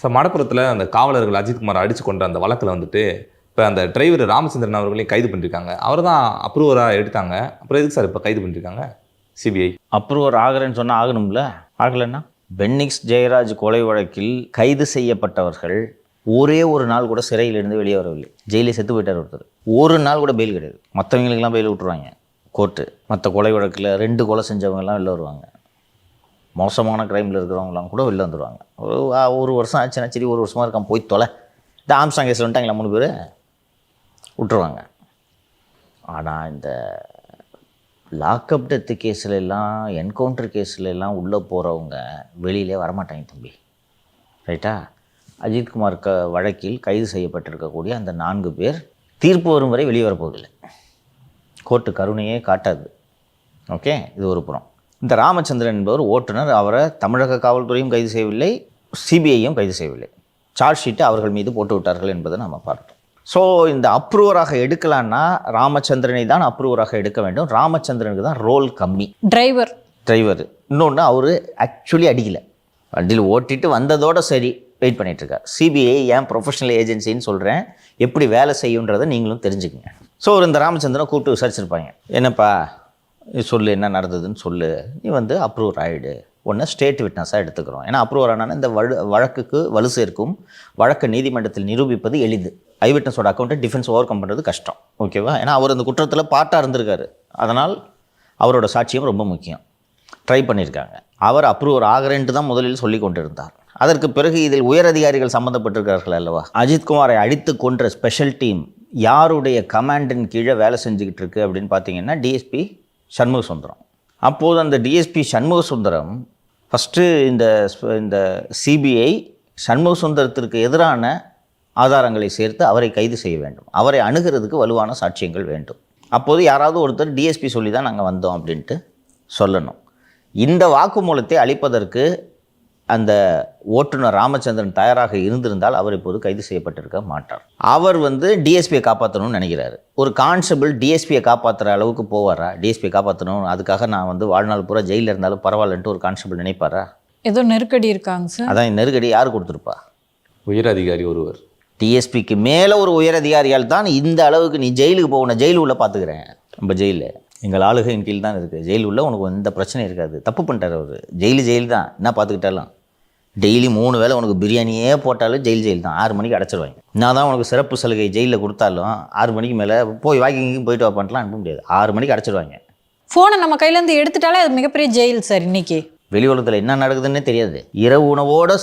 So மடப்புறத்தில் அந்த காவலர்கள் அஜித்குமார் அடித்து கொண்ட அந்த வழக்கில் வந்துட்டு இப்போ அந்த டிரைவர் ராமச்சந்திரன் அவர்களையும் கைது பண்ணியிருக்காங்க. அவர் தான் அப்ரூவராக எடுத்தாங்க. அப்புறம் எதுக்கு சார் இப்போ கைது பண்ணியிருக்காங்க சிபிஐ? அப்ரூவர் ஆகிறேன்னு சொன்னால் ஆகணும்ல, ஆகலைன்னா? பென்னிக்ஸ் ஜெயராஜ் கொலை வழக்கில் கைது செய்யப்பட்டவர்கள் ஒரே ஒரு நாள் கூட சிறையிலிருந்து வெளியே வரவில்லை. ஜெயிலே செத்து போயிட்டார் ஒருத்தர். ஒரு நாள் கூட பெயில் கிடையாது. மற்றவங்களுக்கெல்லாம் பெயில் விட்டுருவாங்க கோர்ட்டு. மற்ற கொலை வழக்கில் 2 கொலை செஞ்சவங்கெல்லாம் வெளில வருவாங்க. மோசமான க்ரைமில் இருக்கிறவங்களாம் கூட வெளில வந்துடுவாங்க. ஒரு வருஷம் ஆச்சுன்னா சரி, ஒரு வருஷமாக இருக்கான் போய் தொலை. இந்த ஆம்ஸ்டாங் கேஸில் வந்துட்டாங்களா 3 பேர் விட்டுருவாங்க. ஆனால் இந்த லாக்அப் டெத்து கேஸில் எல்லாம், என்கவுண்டர் கேஸில் எல்லாம் உள்ளே போகிறவங்க வெளியிலே வரமாட்டாங்க தம்பி, ரைட்டா? அஜித்குமார் வழக்கில் கைது செய்யப்பட்டிருக்கக்கூடிய அந்த 4 பேர் தீர்ப்பு வரும் வரை வெளியே வரப்போவதில்லை. கோர்ட்டு கருணையே காட்டாது. ஓகே, இது ஒரு புறம். இந்த ராமச்சந்திரன் என்பவர் ஓட்டுநர். அவரை தமிழக காவல்துறையும் கைது செய்யவில்லை, சிபிஐயும் கைது செய்யவில்லை. சார்ஜ் ஷீட்டை அவர்கள் மீது போட்டு விட்டார்கள் என்பதை நம்ம பார்த்தோம். ஸோ இந்த அப்ரூவராக எடுக்கலான்னா ராமச்சந்திரனை தான் அப்ரூவராக எடுக்க வேண்டும். ராமச்சந்திரனுக்கு தான் ரோல் கம்மி. டிரைவர் இன்னொன்று, அவர் ஆக்சுவலி அடிக்கலை, வண்டியில் ஓட்டிட்டு வந்ததோடு சரி வெயிட் பண்ணிகிட்ருக்கார். சிபிஐ ஏன் ப்ரொஃபஷனல் ஏஜென்சின்னு சொல்கிறேன், எப்படி வேலை செய்யுன்றதை நீங்களும் தெரிஞ்சுக்கங்க. ஸோ இந்த ராமச்சந்திரனை கூப்பிட்டு விசாரிச்சிருப்பாங்க. என்னப்பா சொல்லு, என்ன நடந்ததுன்னு சொல்லு, நீ அப்ரூவர் ஆகிடு, ஒன்று ஸ்டேட் விட்னஸாக எடுத்துக்கிறோம். ஏன்னா அப்ரூவர் ஆனால் இந்த வழக்குக்கு வலு சேர்க்கும். வழக்கு நீதிமன்றத்தில் நிரூபிப்பது எளிது. ஐ விட்னஸோட அக்கௌண்ட்டை டிஃபென்ஸ் ஓவர் கம் பண்ணுறது கஷ்டம். ஓகேவா? ஏன்னா அவர் அந்த குற்றத்தில் பாட்டாக இருந்திருக்காரு. அதனால் அவரோட சாட்சியம் ரொம்ப முக்கியம். ட்ரை பண்ணியிருக்காங்க. அவர் அப்ரூவர் ஆகிறேன்ட்டு தான் முதலில் சொல்லி கொண்டிருந்தார். அதற்கு பிறகு இதில் உயரதிகாரிகள் சம்மந்தப்பட்டிருக்கிறார்கள் அல்லவா? அஜித்குமாரை அடித்து கொன்ற ஸ்பெஷல் டீம் யாருடைய கமாண்டின் கீழே வேலை செஞ்சுக்கிட்டு இருக்கு அப்படின்னு பார்த்தீங்கன்னா டிஎஸ்பி சண்முக சுந்தரம். அப்போது அந்த டிஎஸ்பி சண்முக சுந்தரம் ஃபஸ்ட்டு இந்த சிபிஐ சண்முக சுந்தரத்திற்கு எதிரான ஆதாரங்களை சேர்த்து அவரை கைது செய்ய வேண்டும். அவரை அணுகிறதுக்கு வலுவான சாட்சியங்கள் வேண்டும். அப்போது யாராவது ஒருத்தர் டிஎஸ்பி சொல்லி தான் நாங்கள் வந்தோம் அப்படின்ட்டு சொல்லணும். இந்த வாக்குமூலத்தை அளிப்பதற்கு அந்த ஓட்டுநர் ராமச்சந்திரன் தயாராக இருந்திருந்தால் அவர் இப்போது கைது செய்யப்பட்டிருக்க மாட்டார். அவர் டிஎஸ்பியை காப்பாற்றணும்னு நினைக்கிறாரு. ஒரு கான்ஸ்டபிள் டிஎஸ்பியை காப்பாற்றுற அளவுக்கு போவாரா? டிஎஸ்பியை காப்பாற்றணும், அதுக்காக நான் வாழ்நாள் பூரா ஜெயிலில் இருந்தாலும் பரவாயில்லன்ட்டு ஒரு கான்ஸ்டபிள் நினைப்பாரா? ஏதோ நெருக்கடி இருக்காங்க சார். அதான் நெருக்கடி யார் கொடுத்துருப்பா? உயர் அதிகாரி ஒருவர். டிஎஸ்பிக்கு மேலே ஒரு உயர் அதிகாரியால் தான் இந்த அளவுக்கு நீ ஜெயிலுக்கு போகணும். ஜெயிலு உள்ள பார்த்துக்கிறேன். நம்ம ஜெயிலில் எங்கள் ஆளுகையின் கீழ் தான் இருக்குது. ஜெயில் உள்ள உனக்கு எந்த பிரச்சனையும் இருக்காது. தப்பு பண்ணிட்டார் அவர். ஜெயில் தான் என்ன பார்த்துக்கிட்டாலும். டெய்லி 3 வேளை உனக்கு பிரியாணியே போட்டாலும் ஜெயில் தான். 6 மணிக்கு அடைச்சிடுவாங்க. நான் தான் உனக்கு சிறப்பு சலுகை ஜெயிலில் கொடுத்தாலும் 6 மணிக்கு மேலே போய் வாக்கிங் போயிட்டு வாப்பான்லாம் அனுப்ப முடியாது. 6 மணிக்கு அடைச்சிடுவாங்க. ஃபோனை நம்ம கையிலேருந்து எடுத்துட்டாலே அது மிகப்பெரிய ஜெயில் சார். இன்னைக்கு வெளி உலகத்தில் என்ன நடக்குதுன்னே தெரியாது. இரவு உணவோடு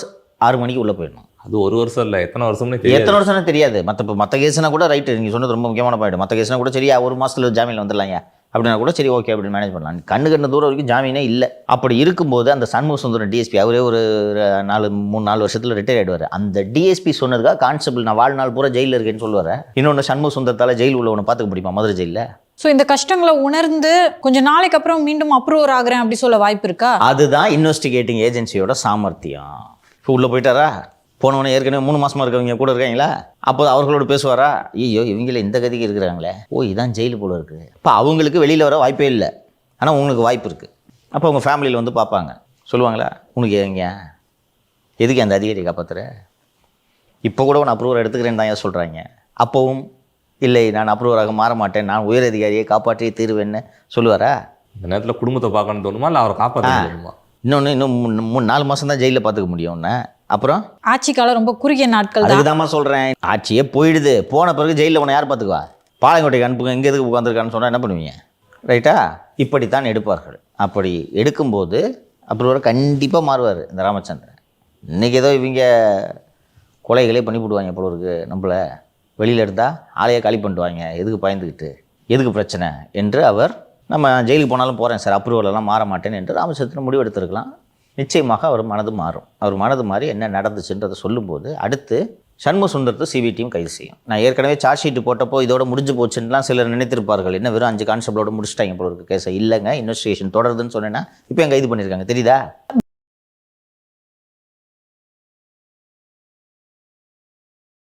6 மணிக்கு உள்ளே போயிடணும். அது 1 வருஷம் இல்லை, எத்தனை வருஷம்னு தெரியாது. மற்ற கேஸ்னா கூட ரைட்டு, நீங்கள் சொன்னது ரொம்ப முக்கியமான பாயிண்ட். மற்ற கேஸ்னா கூட சரியா 1 மாதத்தில் ஜாமீனில் வந்துடலாங்க அப்படின்னா கூட சரி, ஓகே அப்படின்னு மேனேஜ் பண்ணலாம். கண்ணு தூரம் வரைக்கும் ஜாமீனே இல்லை. அப்படி இருக்கும்போது அந்த சண்முக சுந்தரம் டிஎஸ்பி அவரே ஒரு 3-4 வருஷத்தில் ரிட்டையர் ஆகிடுவார். அந்த டிஎஸ்பி சொன்னதுக்காக கான்ஸ்டபிள் நான் வாழ்நாள் பூரா ஜெயிலில் இருக்கேன்னு சொல்லுவார். இன்னொன்று சண்முக சுந்தரத்தால் ஜெயில் உள்ள ஒன்று பார்த்துக்க முடியுமா மதுரை ஜெயிலில்? ஸோ இந்த கஷ்டங்களை உணர்ந்து கொஞ்சம் நாளைக்கு அப்புறம் மீண்டும் அப்ரூவர் ஆகிறேன் அப்படி சொல்ல வாய்ப்பு இருக்கா? அதுதான் இன்வெஸ்டிகேட்டிங் ஏஜென்சியோட சாமர்த்தியம். இப்போ உள்ளே போயிட்டாரா, போனவனே ஏற்கனவே 3 மாதமாக இருக்கவங்க கூட இருக்காங்களா, அப்போ அவர்களோட பேசுவாரா? ஐயோ இவங்கள இந்த கதிக்கு இருக்கிறாங்களே, இதான் ஜெயிலு போல இருக்குது. இப்போ அவங்களுக்கு வெளியில் வர வாய்ப்பே இல்லை, ஆனால் உங்களுக்கு வாய்ப்பு இருக்குது. அப்போ உங்கள் ஃபேமிலியில் பார்ப்பாங்க, சொல்லுவாங்களா உனக்கு எதுக்கு அந்த அதிகாரியை காப்பாற்றுற? இப்போ கூட உன்னை அப்ரூவர் எடுத்துக்கிறேன்னு தான் ஏன் சொல்கிறாங்க. அப்போவும் இல்லை நான் அப்ரூவராக மாற மாட்டேன், நான் உயர் அதிகாரியை காப்பாற்றி தீர்வேன்னு சொல்லுவாரா? இந்த நேரத்தில் குடும்பத்தை பார்க்கணும்னு தோணுமா, இல்லை அவரை காப்பாற்றணுமா? இன்னும் 3-4 மாதம் தான் ஜெயிலில் பார்த்துக்க முடியும் ஒன்று. அப்புறம் ஆட்சி காலம் ரொம்ப குறுகிய நாட்கள். அதுக்குதாம்மா சொல்கிறேன், ஆட்சியே போயிடுது. போன பிறகு ஜெயிலில் உன்னை யார் பார்த்துக்குவா? பாளையங்கோட்டைக்கு அனுப்புங்க, இங்கே எதுக்கு உட்காந்துருக்கான்னு சொன்னால் என்ன பண்ணுவீங்க? ரைட்டா? இப்படித்தான் எடுப்பார்கள். அப்படி எடுக்கும்போது அப்ரூவரை கண்டிப்பாக மாறுவார் இந்த ராமச்சந்திரன். இன்றைக்கி ஏதோ இவங்க கொலைகளே பண்ணி போடுவாங்க போல இருக்குது. நம்மள வெளியில் எடுத்தால் ஆளையே காலி பண்ணிடுவாங்க, எதுக்கு பயந்துக்கிட்டு, எதுக்கு பிரச்சனை என்று அவர் நம்ம ஜெயிலுக்கு போனாலும் போகிறேன் சார், அப்ரூவலெல்லாம் மாற மாட்டேன் என்று ராமச்சந்திரன் முடிவெடுத்திருக்கலாம். நிச்சயமாக அவர் மனது மாறும். அவர் மனது மாறி என்ன நடந்துச்சுன்றதை சொல்லும்போது அடுத்து சண்முக சுந்தரத்தை சிபிஐ டீம் கைது செய்யும். நான் ஏற்கனவே சார்ஜ் ஷீட்டு போட்டப்போ இதோட முடிஞ்சு போச்சுன்னுலாம் சிலர் நினைத்திருப்பார்கள். என்ன வெறும் 5 கான்ஸ்டபிளோட முடிச்சிட்டாங்க போல இருக்கு கேஸை. இல்லைங்க, இன்வெஸ்டிகேஷன் தொடருதுன்னு சொன்னேன்னா இப்போ என் கைது பண்ணியிருக்காங்க தெரியுதா?